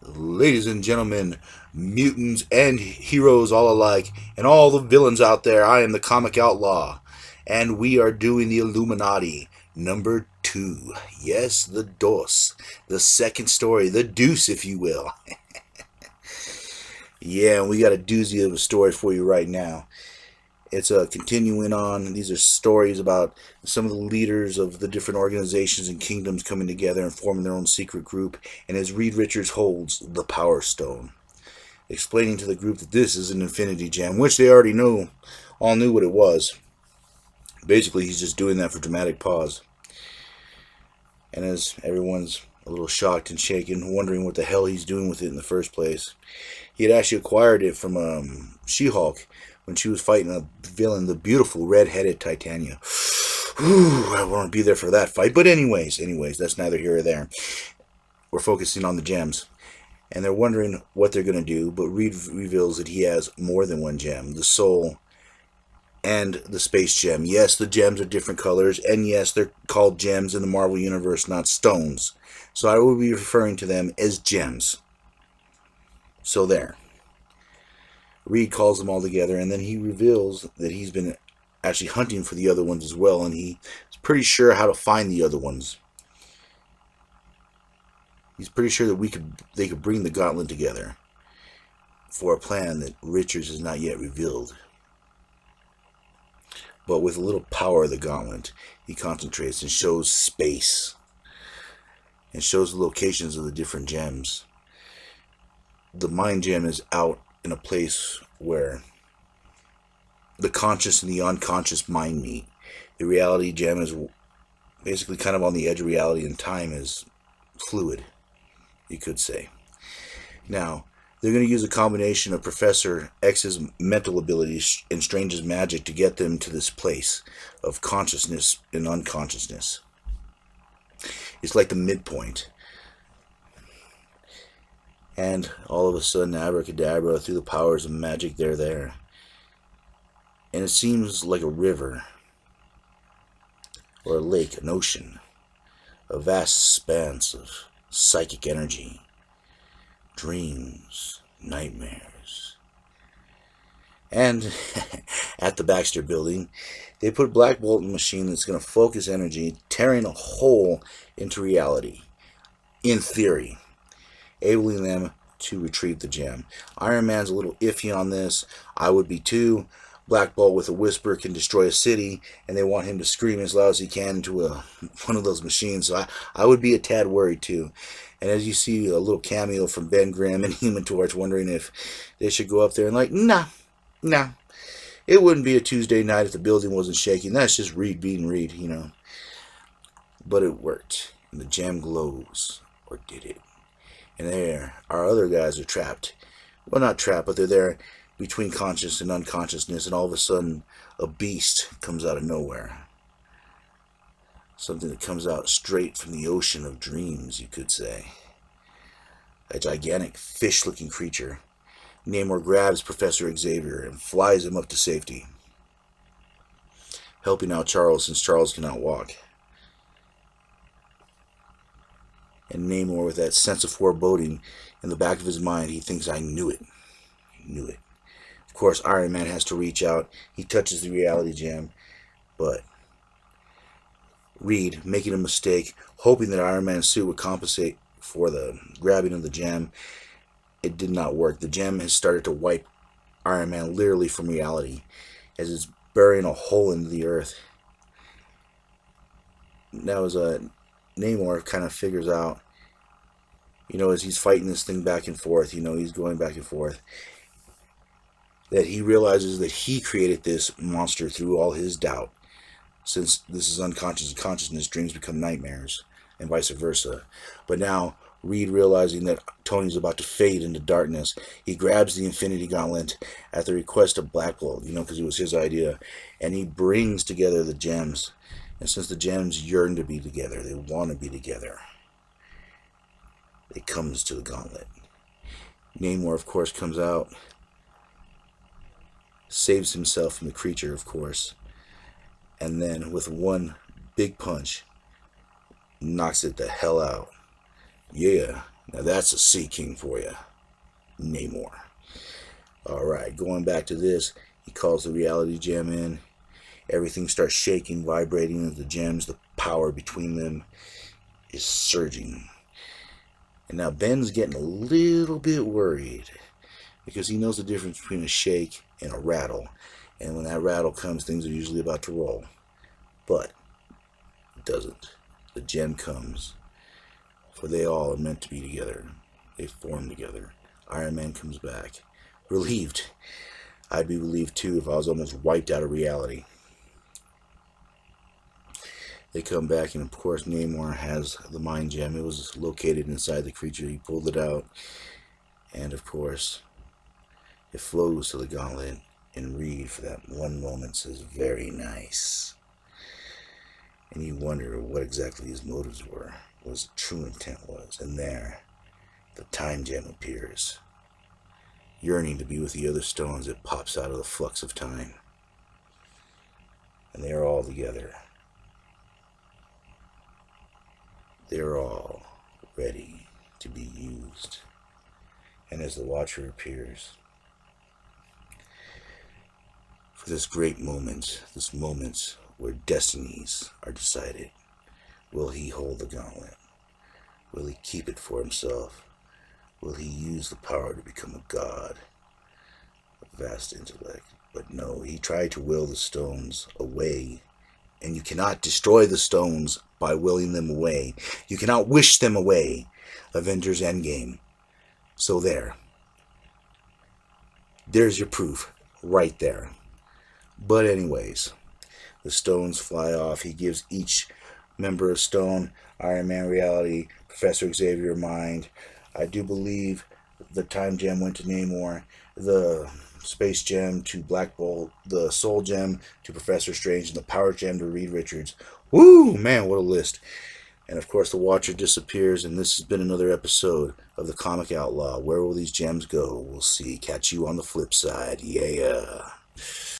Ladies and gentlemen, mutants and heroes all alike, and all the villains out there, I am the comic outlaw, and we are doing the Illuminati number 2. Yes, the Dos, the second story, the deuce, if you will. Yeah, and we got a doozy of a story for you right now. It's continuing on. These are stories about some of the leaders of the different organizations and kingdoms coming together and forming their own secret group. And as Reed Richards holds the Power Stone, explaining to the group that this is an Infinity Gem, which they already all knew what it was. Basically, he's just doing that for dramatic pause. And as everyone's a little shocked and shaken, wondering what the hell he's doing with it in the first place, he had actually acquired it from She-Hulk when she was fighting a villain, the beautiful red-headed Titania. Ooh, I want to be there for that fight. But anyways, that's neither here or there. We're focusing on the gems. And they're wondering what they're going to do, but Reed reveals that he has more than one gem. The soul and the space gem. Yes, the gems are different colors, and yes, they're called gems in the Marvel Universe, not stones. So I will be referring to them as gems. So there. Reed calls them all together, and then he reveals that he's been actually hunting for the other ones as well, and he's pretty sure how to find the other ones. He's pretty sure that they could bring the gauntlet together for a plan that Richards has not yet revealed. But with a little power of the gauntlet, he concentrates and shows space and shows the locations of the different gems. The mind gem is out in a place where the conscious and the unconscious mind meet. The reality gem is basically kind of on the edge of reality, and time is fluid, you could say. Now, they're going to use a combination of Professor X's mental abilities and Strange's magic to get them to this place of consciousness and unconsciousness. It's like the midpoint. And all of a sudden, abracadabra, through the powers of magic, they're there. And it seems like a river, or a lake, an ocean, a vast expanse of psychic energy, dreams, nightmares. And at the Baxter building, they put a Black Bolt machine that's going to focus energy, tearing a hole into reality, in theory, enabling them to retrieve the gem. Iron Man's a little iffy on this. I would be too. Black Bolt with a whisper can destroy a city, and they want him to scream as loud as he can into one of those machines. So I would be a tad worried too. And as you see a little cameo from Ben Grimm and Human Torch, wondering if they should go up there and nah. It wouldn't be a Tuesday night if the building wasn't shaking. That's just Reed being Reed, But it worked. And the gem glows. Or did it? And there, our other guys are trapped. Well, not trapped, but they're there between conscious and unconsciousness, and all of a sudden, a beast comes out of nowhere. Something that comes out straight from the ocean of dreams, you could say. A gigantic fish-looking creature. Namor grabs Professor Xavier and flies him up to safety, helping out Charles since Charles cannot walk. And Namor, with that sense of foreboding in the back of his mind, he thinks, I knew it. Of course, Iron Man has to reach out. He touches the reality gem, but Reed, making a mistake, hoping that Iron Man's suit would compensate for the grabbing of the gem, it did not work. The gem has started to wipe Iron Man literally from reality as it's burying a hole into the earth. Now, as Namor kind of figures out, as he's fighting this thing back and forth, he's going back and forth, that he realizes that he created this monster through all his doubt. Since this is unconscious and consciousness, dreams become nightmares, and vice versa. But now, Reed, realizing that Tony's about to fade into darkness, he grabs the Infinity Gauntlet at the request of Black Bolt, because it was his idea, and he brings together the gems. And since the gems yearn to be together, they want to be together, it comes to the gauntlet. Namor, of course, comes out, saves himself from the creature, of course, and then with one big punch, knocks it the hell out. Yeah, Now that's a Sea King for you, Namor. Alright, going back to this, he calls the reality gem in. Everything starts shaking, vibrating as the gems, the power between them is surging. And now Ben's getting a little bit worried because he knows the difference between a shake and a rattle. And when that rattle comes, things are usually about to roll. But it doesn't. The gem comes. For they all are meant to be together. They form together. Iron Man comes back. Relieved. I'd be relieved too if I was almost wiped out of reality. They come back, and of course Namor has the mind gem. It was located inside the creature. He pulled it out, and of course it flows to the gauntlet, and Reed for that one moment says, "Very nice." And you wonder what exactly his motives were, what his true intent was. And there, the time gem appears. Yearning to be with the other stones, it pops out of the flux of time. And they are all together. They're all ready to be used. And as the Watcher appears, for this great moment, this moment where destinies are decided, will he hold the gauntlet? Will he keep it for himself? Will he use the power to become a god? A vast intellect. But no, he tried to will the stones away. And you cannot destroy the stones by willing them away. You cannot wish them away. Avengers Endgame. So there. There's your proof. Right there. But anyways, the stones fly off. He gives each member a stone. Iron Man reality. Professor Xavier mind. I do believe the time gem went to Namor. The space gem to Black Bolt, the soul gem to Professor Strange, and the power gem to Reed Richards. Woo, man, what a list. And of course the Watcher disappears, and this has been another episode of the Comic Outlaw. Where will these gems go? We'll see. Catch you on the flip side. Yeah.